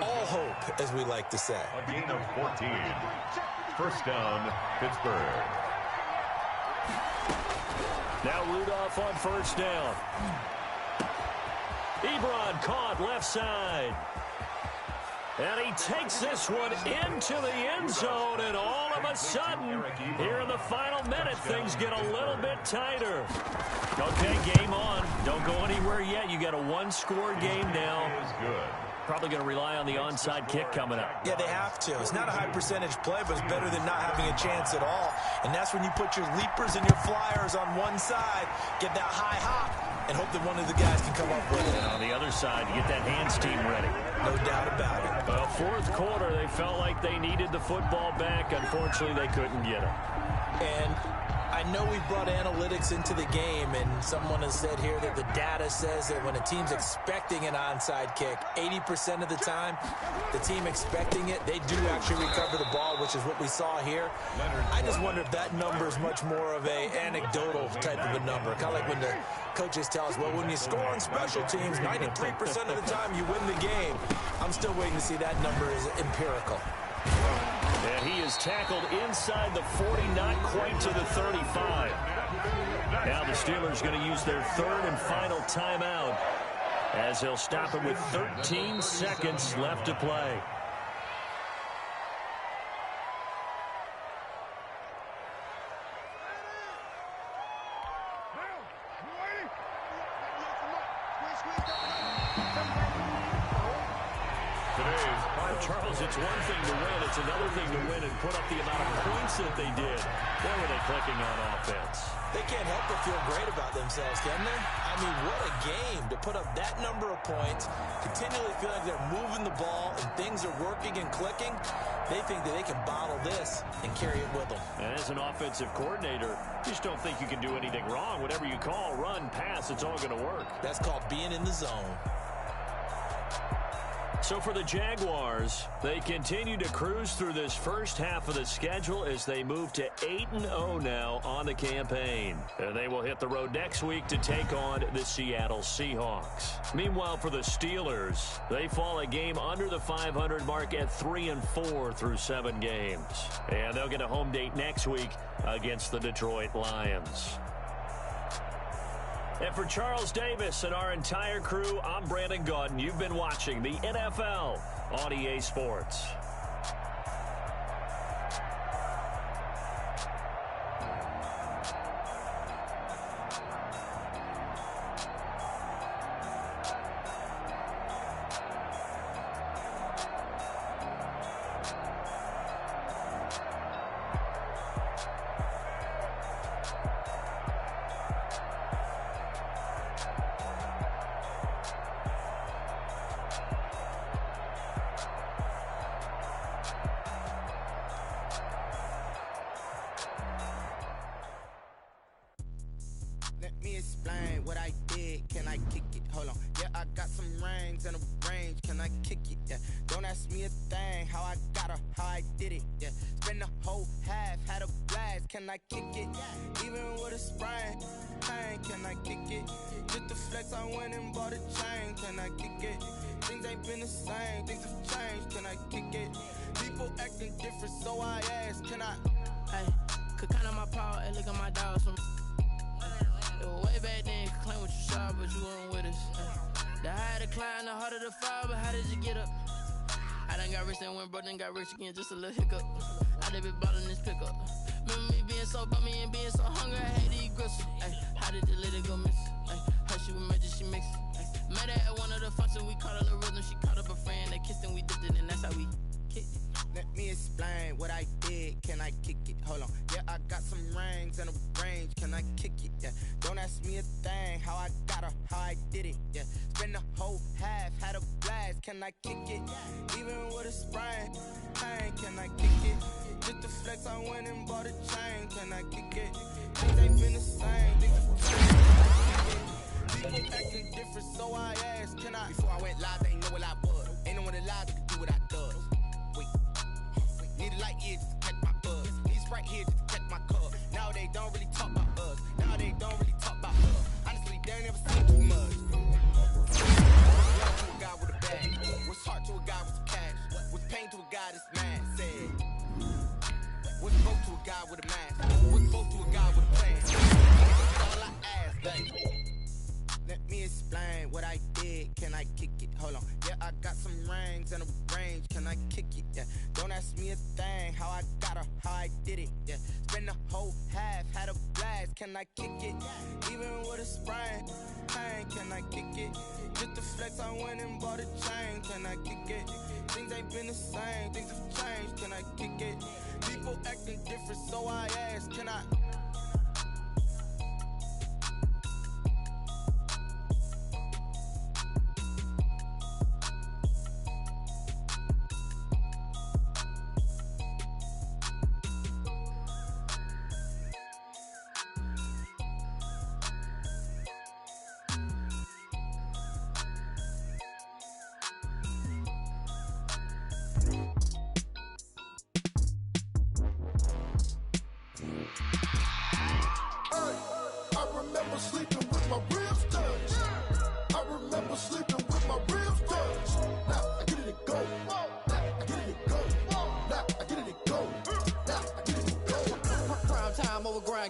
all hope, as we like to say. A gain of 14. 1st down, Pittsburgh. Now Rudolph on 1st down. Ebron caught left side. And he takes this one into the end zone, and all of a sudden, here in the final minute, things get a little bit tighter. Okay, game on. Don't go anywhere yet. You got a 1-score game now. Is good. Probably going to rely on the onside kick coming up. Yeah, they have to. It's not a high percentage play, but it's better than not having a chance at all. And that's when you put your leapers and your flyers on one side, get that high hop, and hope that one of the guys can come up with it. And on the other side, you get that hands team ready. No doubt about it. Well, fourth quarter, they felt like they needed the football back. Unfortunately, they couldn't get it. And I know we brought analytics into the game, and someone has said here that the data says that when a team's expecting an onside kick, 80% of the time, the team expecting it, they do actually recover the ball, which is what we saw here. I just wonder if that number is much more of a anecdotal type of a number. Kind of like when the coaches tell us, well, when you score on special teams, 93% of the time you win the game. I'm still waiting to see that number is empirical. And he is tackled inside the 40, not quite to the 35. Now the Steelers going to use their third and final timeout as he'll stop it with 13 seconds left to play. Charles, it's one thing to win. It's another thing to win and put up the amount of points that they did. Where were they clicking on offense? They can't help but feel great about themselves, can they? I mean, what a game to put up that number of points, continually feel like they're moving the ball and things are working and clicking. They think that they can bottle this and carry it with them. And as an offensive coordinator, you just don't think you can do anything wrong. Whatever you call, run, pass, it's all going to work. That's called being in the zone. So for the Jaguars, they continue to cruise through this first half of the schedule as they move to 8-0 now on the campaign. And they will hit the road next week to take on the Seattle Seahawks. Meanwhile, for the Steelers, they fall a game under the 500 mark at 3-4 through 7 games. And they'll get a home date next week against the Detroit Lions. And for Charles Davis and our entire crew, I'm Brandon Gaudin. You've been watching the NFL on EA Sports. Got rich again, just a little hiccup. I did be ballin' this pickup. Remember me being so bummy and being so hungry, I had to eat gristle. How did the lady go miss? How she was magic, she mixed. Met her at one of the functions, we caught her the rhythm. She caught up a friend, they kissed and we dipped it, and that's how we kicked it. Let me explain what I did, can I kick it? Hold on, yeah, I got some rings and a range, can I kick it? Yeah, don't ask me a thing, how I got her, how I did it. Yeah, spend the whole half, had a blast, can I kick it? Even with a sprain, can I kick it? Just the flex, I went and bought a chain, can I kick it? Things ain't been the same, people acting different, so I asked, can I? Before I went live, they know what I was. Ain't no one alive that can do what I does. Wait, need a light here just to catch my buzz. Need Sprite here just to catch my cup. Now they don't really talk about us. Now they don't really talk about us. Honestly, they ain't never seen too much. What's love to a guy with a bag? What's heart to a guy with some cash? What's pain to a guy that's mad? Said, what's broke to a guy with a mask? What's close to a guy with a plan? All I ask, like, let me explain what I did. Can can I kick it? Hold on. Yeah, I got some rings and a range, can I kick it? Yeah, don't ask me a thing, how I got her, how I did it. Yeah, spend the whole half, had a blast, can I kick it? Even with a sprain, pain, can I kick it? Just to flex, I went and bought a chain, can I kick it? Things ain't been the same, things have changed, can I kick it? People acting different, so I ask, can I?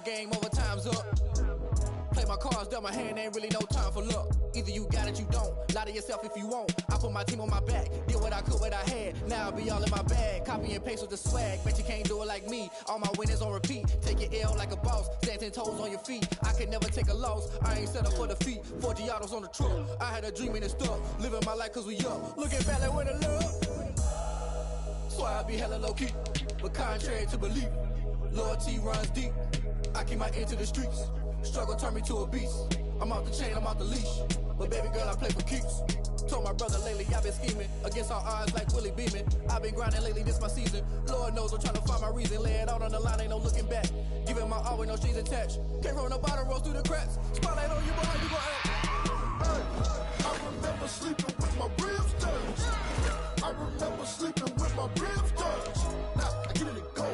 Game over, time's up. Play my cards, dealt my hand, ain't really no time for luck. Either you got it, you don't. Lie to yourself if you won't. I put my team on my back, did what I could, what I had. Now I'll be all in my bag, copy and paste with the swag. Bet you can't do it like me. All my winners on repeat. Take your L like a boss, stand 10 toes on your feet. I could never take a loss. I ain't set up for defeat. 4 Giottos on the truck. I had a dream and it stuck. Living my life cause we up. Looking back like when I love. So I be hella low key, but contrary to belief, loyalty runs deep. I keep my ear to the streets. Struggle turned me to a beast. I'm off the chain, I'm off the leash. But baby girl, I play for keeps. Told my brother lately, I've been scheming. Against all odds like Willie Beeman. I've been grinding lately, this my season. Lord knows I'm trying to find my reason. Lay it out on the line, ain't no looking back. Giving my all with no strings attached. Came from the bottom, rose through the cracks. Spotlight on you, boy, how you gon' act? Hey, I remember sleeping with my ribs touched. I remember sleeping with my ribs touched. Now I get it and go.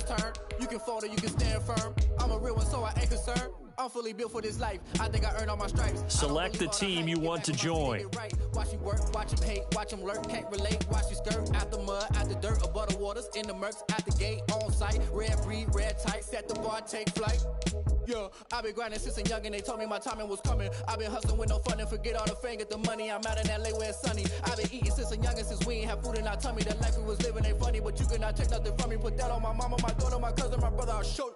Turn. You can fold or you can stand firm. I'm a real one, so I ain't concerned. I'm fully built for this life. I think I earned all my stripes. Select the team you want to join. Watch you work, watch him hate, watch him lurk, can't relate. Watch you skirt out the mud, out the dirt, above the waters, in the murks, at the gate, on site. Red breed, red tight, set the bar, take flight. Yeah, I've been grinding since a young and they told me my timing was coming. I've been hustling with no fun and forget all the fame, get the money. I'm out in LA where it's sunny. I've been eating since a young and since we ain't have food in our tummy. The life we was living ain't funny, but you cannot take nothing from me. Put that on my mama, my daughter, my cousin, my brother, I'll show you.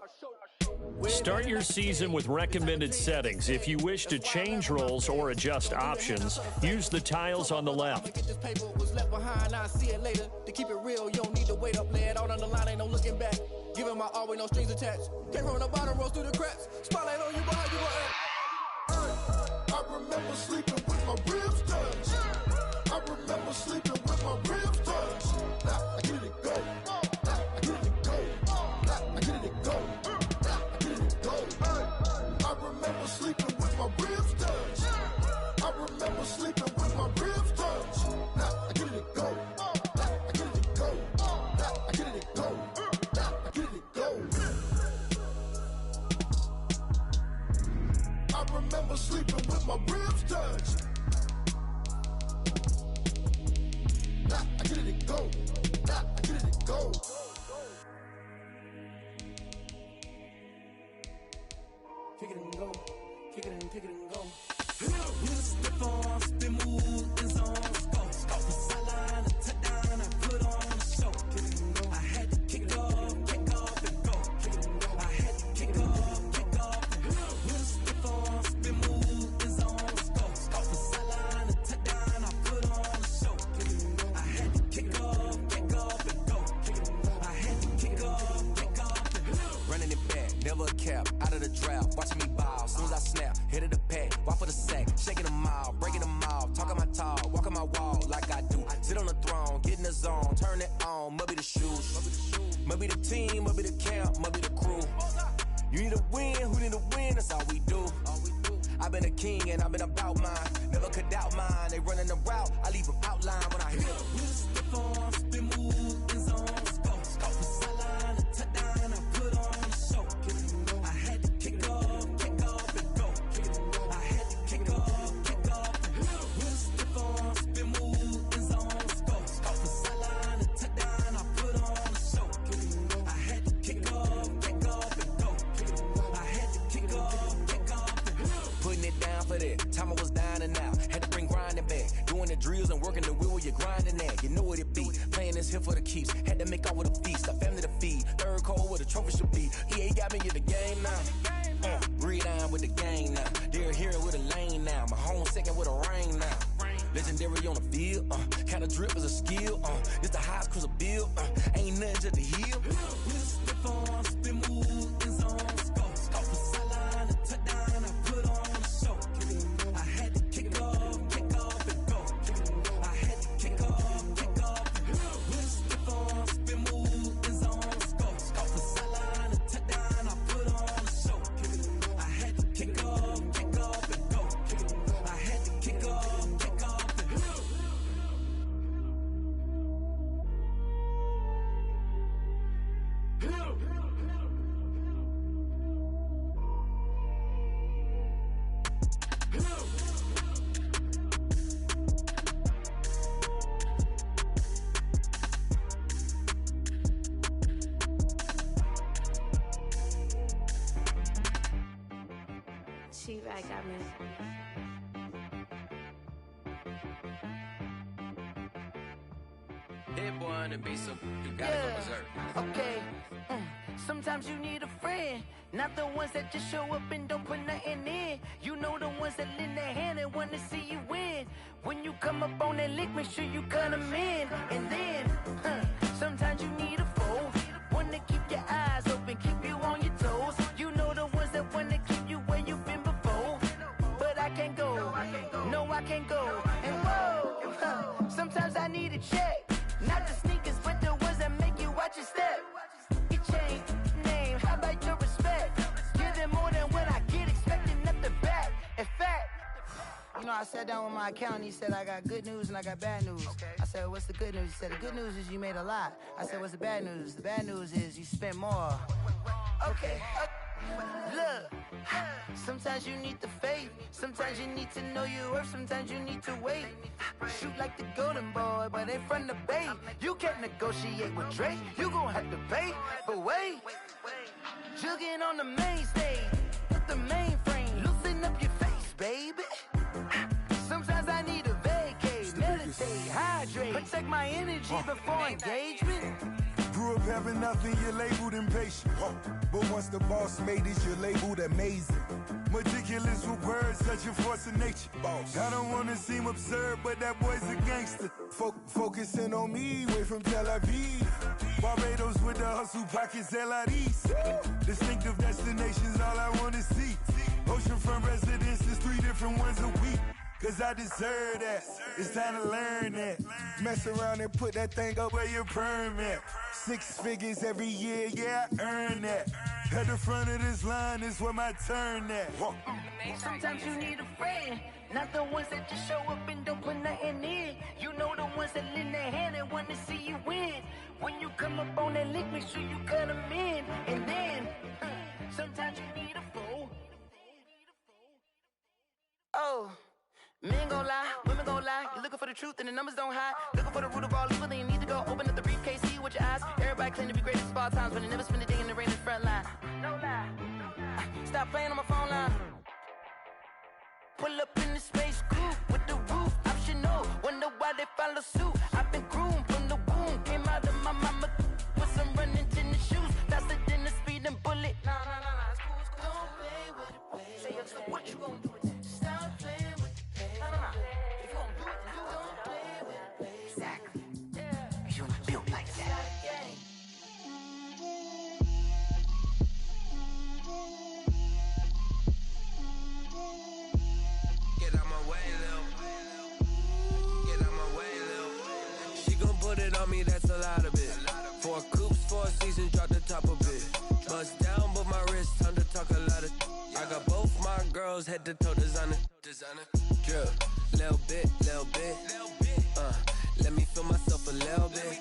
Start your season with recommended settings. If you wish to change roles or adjust options, use the tiles on the left. This paper was left behind, I'll see it later. To keep it real, you don't need to wait up, lay it out on the line, ain't no looking back. Giving my all with no strings attached. Came from the bottom, rose through the cracks. Spotlight on you, boy, how you gon' act? I remember sleeping with my ribs touched. I remember sleeping with my ribs touched. Now I get it and go. Now I get it and go. Now I get it and go. Now I get it and go. I remember sleeping with my ribs touched. I remember sleeping with my ribs touched. Now I get it and go. Now I get it and go. Now I get it and go. Now I get it and go. I remember sleeping with my ribs touched. Now I get it and go. Now I get it and go. Kick it and go. Kick it and go. With a stiff on, spin move, and zone. Go. From sideline to touchdown, I put on a show. Kick it and go. I had to kick off and go. Kick it and go. I had to kick off and go. With a stiff on, spin move, and zone. Go. From sideline to touchdown, I put on a show. Kick it and go. I had to kick off and go. Kick it and go. I had to kick off and go. Running it back, never a cap, out of the draft, watching me ball, soon as I snap, hit of the pack, walk for the sack, shaking them all, breaking them all, talking my talk, walking my wall like I do, sit on the throne, get in the zone, turn it on, must be the shoes, must be the team, must be the camp, must be the crew, you need a win, who need a win, that's all we do, I've been a king and I've been about mine, never could doubt mine, they running the route, I leave them outline when I hit them. With a stiff on, spin move, and zone, go. From sideline to touchdown, I put on a show. Kick it and go. I had to kick off and go. Kick it and go. I had to kick off and go. With a stiff on, spin move, and zone, go. From sideline to touchdown, I put on a show. Kick it and go. I had to kick off and go. Kick it and go. I had to kick Putting it down for that. Time I was down and out. Had to bring grinding back. Doing the drills and working the wheel where you're grinding at. You know what it be. Playing this here for the keeps. Had to make out with a feast. A family to feed. Third cold where the trophy should be. EA got me in the game now. Read on with the game now. They're here with a lane now. My home second with a rain now. Legendary on the field. Kind of drip is a skill. It's the highest cruiser bill. Ain't nothing just the heel. We'll stiff on, spin move, in zone, scope. Off the sideline, a touchdown, I put on a show. I had to kick off and go. I had to kick off and go. We'll stiff on, spin move, in zone, scope. Off the sideline, a touchdown, I put on a show. I had to kick off and go. I had to kick off and go. T-Vac got me. Hit boy on the beat, so you gotta go berserk. Okay. Sometimes you need a friend, not the ones that just show up and don't put nothing in. You know the ones that lend their hand and want to see you win. When you come up on that lick, make sure you cut them in. And then, sometimes you need a foe, one to keep your eyes open, keep you on your toes. You know the ones that want to keep you where you've been before. But I can't go, no I can't go. And whoa, sometimes I need a check. Not the sneakers, but the ones that make you watch your step. Your chain, name, how about your respect? Give them more than what I get, expecting nothing back. In fact, you know, I sat down with my accountant, he said, I got good news and I got bad news. I said, what's the good news? He said, the good news is you made a lot. I said, what's the bad news? The bad news is you spent more. Okay. Look, sometimes you need the faith, sometimes you need to know your worth, sometimes you need to wait. Shoot like the golden boy, but ain't from the bay. You can't negotiate with Drake, you gon' have to pay. But wait, jugging on the main stage, with the mainframe, loosen up your face, baby. Sometimes I need a vacate, meditate, hydrate, protect my energy before engagement. Grew up having nothing, you're labeled impatient. But once the boss made it, you're labeled amazing. Meticulous with words, such a force of nature. I don't wanna seem absurd, but that boy's a gangster. Focusing on me, way from Tel Aviv. Barbados with the hustle pockets, LIDs. Distinctive destinations, all I wanna see. Oceanfront residences, 3 different ones a week. Cause I deserve that, it's time to learn that. Mess around and put that thing up where your permit. 6 figures every year, yeah, I earn that. At the front of this line is where my turn at. Sometimes you need a friend, not the ones that just show up and don't put nothing in. You know the ones that lend their hand and want to see you win. When you come up on that lick, make sure you cut them in. And then, sometimes you need a foe. Oh. Men gon' lie, women gon' lie. You're looking for the truth and the numbers don't hide. Looking for the root of all evil, then you need to go open up the briefcase, see with your eyes. Everybody claim to be great at all times, but they never spend a day in the rain in the front line. No lie. Stop playing on my phone line. Pull up in the space coupe with the roof optional. Wonder why they follow suit. I've been groomed from the womb. Came out of my mama with some running tennis shoes. Faster than the speeding bullet. Nah, it's cool, it's cool. Don't play with it, baby. Say, so what you gon' do? Stop playing. If you gon' do it, then don't play with it, baby. Exactly. Yeah. You built like that. Get out my way, Lil. Get out my way, Lil. She gon' put it on me, that's a lot of it. 4 coops, 4 seasons, drop the top a bit. Bust down, but my wrist, time to talk a lot of. I got both my girls head to toe designer. Drip, little bit. Let me feel myself a little bit.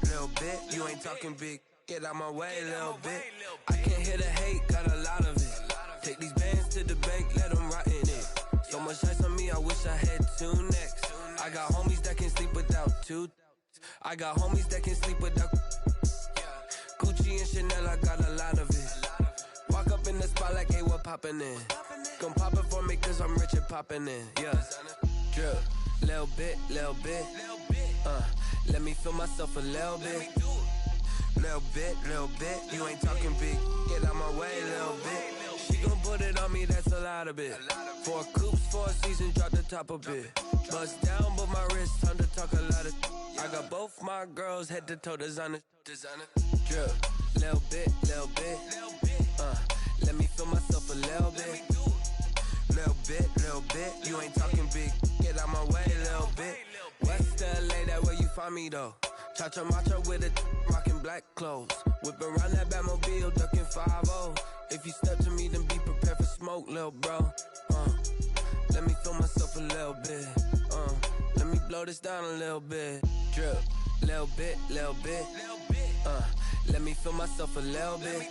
Little bit. You ain't talking big. Get out my way, little bit. I can't hear the hate, got a lot of it. Take these bands to the bank, let them rot in it. So much ice on me, I wish I had 2 necks. I got homies that can sleep without 2. I got homies that can sleep without Gucci and Chanel, I got a lot of it. Walk up in spot like, hey, what poppin' in? Gon' pop it for me cause I'm rich and poppin' in, yeah. Drip, little bit, let me feel myself a little bit. Little bit, you ain't talking big. Get out my way, little bit. She gon' put it on me, that's a lot of it. 4 coops, 4 seasons, drop the top a bit. Bust down, but my wrist, time to talk a lot of. I got both my girls, head to toe designer. Drip, little bit, let me feel myself a little bit. Little bit, you ain't talking big. Get out my way, little bit. West LA, that where you find me though. Cha-cha matcha with a rockin' black clothes. Whip around that Batmobile, ducking 5-0. If you step to me, then be prepared for smoke, lil' bro. Let me feel myself a little bit. Let me blow this down a little bit. Drip, little bit. Let me feel myself a little bit.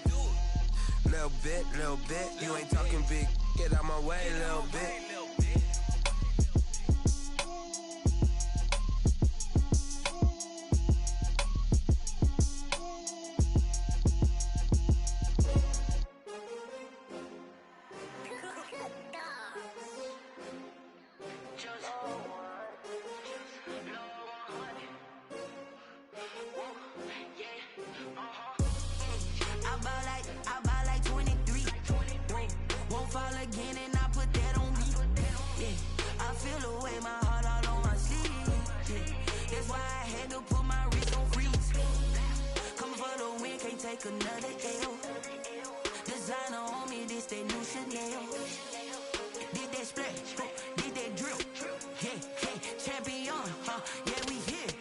Little bit, you ain't talking big. Get out my way, little bit. Another L. Designer on me, this that new Chanel. Did that splash, did that drill. Yeah, champion, yeah, we here.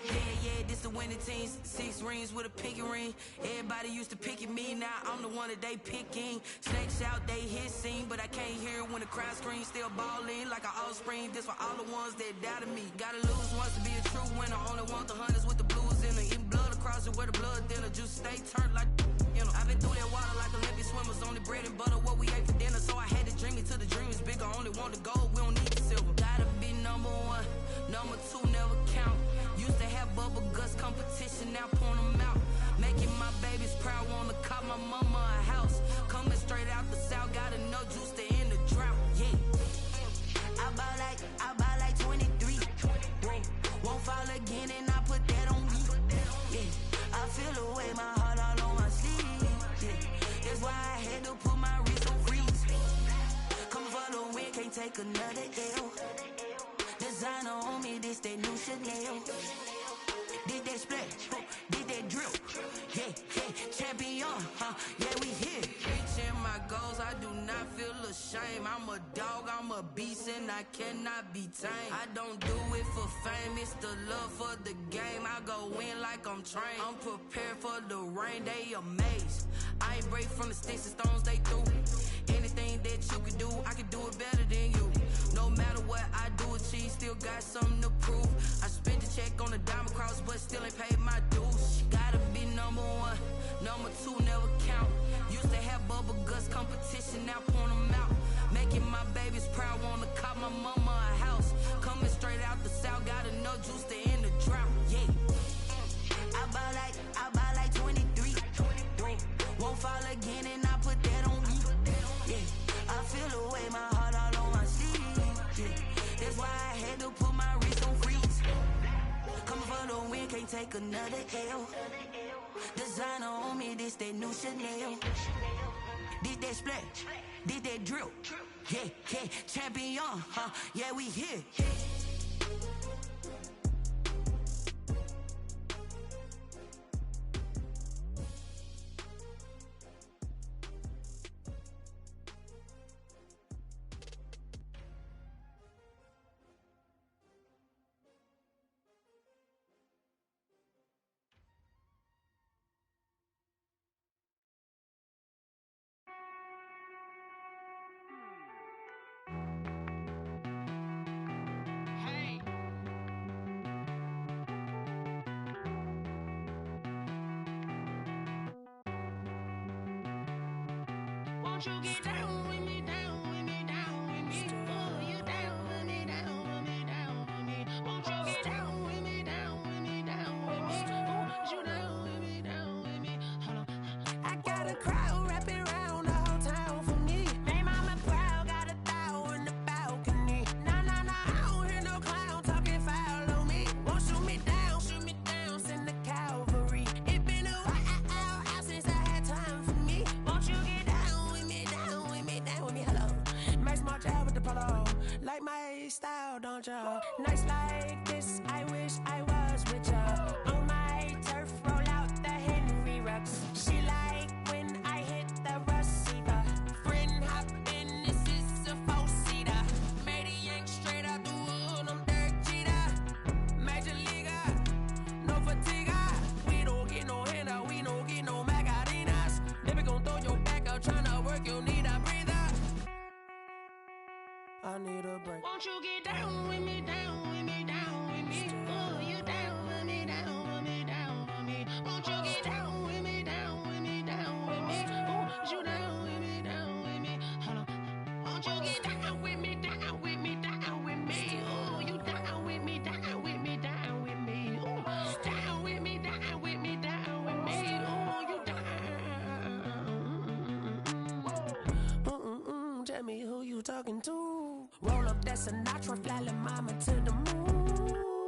Yeah, this the winning team. 6 rings with a pinky ring. Everybody used to pick at me, now I'm the one that they picking. Snakes out, they hissing, but I can't hear when the crowd screams. Still balling like an offspring. This for all the ones that doubted me. Gotta lose once to be a true winner. Only want the hunters with the blues in it. Eating blood across it where the blood dinner. Juice stay turned like. I've been through that water like Olympic swimmers. Only bread and butter, what we ate for dinner. So I had to dream it till the dream is bigger. Only want the gold, we don't need the silver. Gotta be number 1, number 2 never count. Used to have bubble guts competition, now point them out. Making my babies proud, wanna call my mama a house. Coming straight out the south, got enough juice to end the drought. Yeah, I buy like 23. Won't fall again and I put that on me. Yeah, I feel the way my heart all on my sleeve. That's why I had to put my wrist on freeze. Coming for the win, can't take another L. Designer on me, this that new Chanel. Did that splash, did that drill. Yeah, champion, yeah, we here. Reaching my goals, I do not feel ashamed. I'm a dog, I'm a beast, and I cannot be tamed. I don't do it for fame, it's the love for the game. I go in like I'm trained. I'm prepared for the rain, they amazed. I ain't break from the sticks and stones they threw. Anything that you can do, I can do it better than you. No matter what I do, achieve, still got something to prove. I spent the check on the diamond cross, but still ain't paid my dues. Gotta be number 1, number 2 never count. Used to have bubble guts competition, now point them out. Making my babies proud, wanna call my mama a house. Coming straight out the south, got enough juice to end the drought. Yeah, I buy like 23. Won't fall again and I put that on me. Yeah, I feel the way my heart all on my sleeve. Yeah, that's why I had to put my wrist on freeze. Coming for the win, can't take another L. Designer on me, this that new Chanel. Did that splash, did that drill. Yeah, champion, yeah, we here. Won't you get down with me, down with me, down with me? Oh, you down with me, down with me, down with me. Won't you get down with me, down with me, down with me? Oh, you down with me, down with me. Hold on. I got a crowd wrapping around the whole town for me. like my style, don't ya? Nights like this, I wish I was with ya. On my turf, roll out the Henry Rux. She like when I hit the receiver. Friend hop in, this is a four-seater. Made a yank straight out the wood, I'm Derek Jeter. Major leaguer, no fatigue. We don't get no handout, we don't get no Macarinas. Never gon' throw your back out, tryna work, you need a breather. I need a break. Won't you get down with me, down with me, down with me? Oh, you down with me, down with me, down with me. Won't you get down with me, down with me, down with me? Oh, you down with me, down with me? Hold on. Won't you get down with me, down with me, down with me? Oh, you down with me, down with me, down with me? Oh, down with me, down with me, down with me? Oh, you down? Tell me who you talking to. Roll up that Sinatra, fly la mama to the moon.